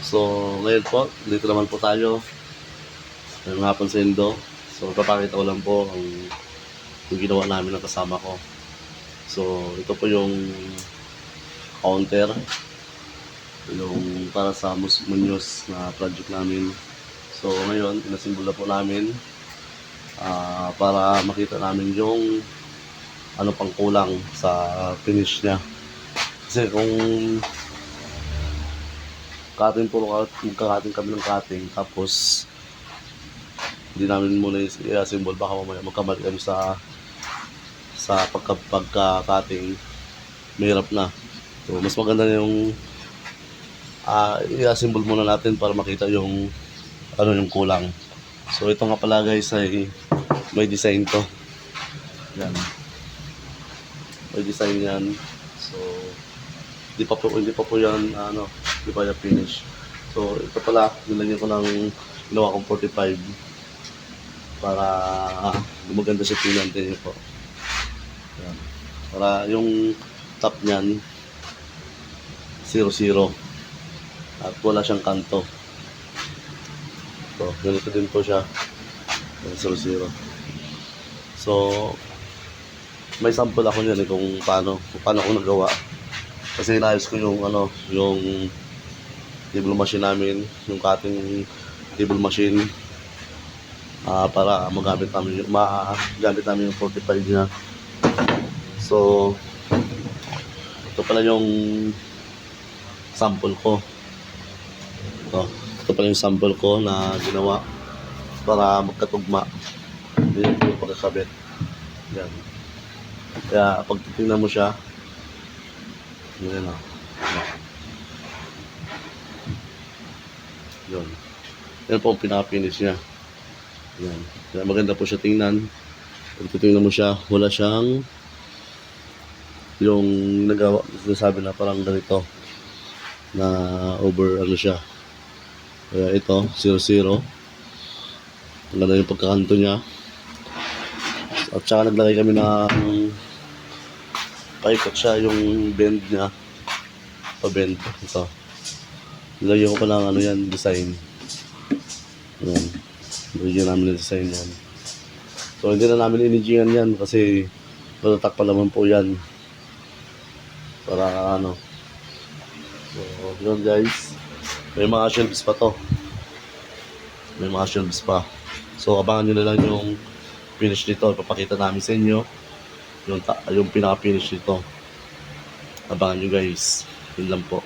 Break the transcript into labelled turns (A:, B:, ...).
A: So, ngayon po, dito naman po tayo. Ngayong hapon sa Indo. So, papakita ko lang po yung ginawa namin ng kasama ko. So, ito po yung counter. Yung para sa Muñoz na project namin. So, ngayon, pinasimbol na po namin para makita namin yung ano pang kulang sa finish niya. Kasi kung magkakating kami ng cutting tapos hindi namin muna i-assemble, baka mamaya magkamali kami sa pagka-cutting, mahirap na. So mas maganda yung i-assemble muna natin para makita yung yung kulang. So ito nga pala guys ay may design to. Yan. May design yan. So hindi pa po yan hindi pa yan finish. So ito pala nilagyan ko ng ginawa kong 45 para gumaganda siya tingnan din po. Yan. Para yung top niyan 0-0 at wala siyang kanto. So ganito din po siya 0-0. So may sample ako niyan kung paano ko nagawa. Kasi inayos ko yung table machine namin, yung cutting table machine para magamit namin yung 45 niya. So ito pala yung sample ko. Ito pala yung sample ko na ginawa para magkatugma. Yan yung pagkakabit. Yan. Kaya pag titingnan mo siya, yun na. Yun. Yan po ang pinaka-finish niya. Yan. Kaya maganda po siya tingnan. Pag titingnan mo siya, wala siyang yung nagawa, sinasabi na parang ganito na over siya. Kaya ito, 0-0. Ang ganda yung pagkakanto niya. At saka naglagay kami ng paikot siya yung bend niya. Pa-bend. Ito. Nilagyan ko pa ng yan, design. Ayan. Nilagyan namin ng design yan. So, hindi na namin inigingan yan kasi matatak pa naman po yan. Para So, yun guys. May mga shelves pa to. May mga shelves pa. So, abangan nyo na lang yung finish nito. Ipapakita namin sa inyo yung pinaka-finish nito. Abangan nyo guys. Yun lang po.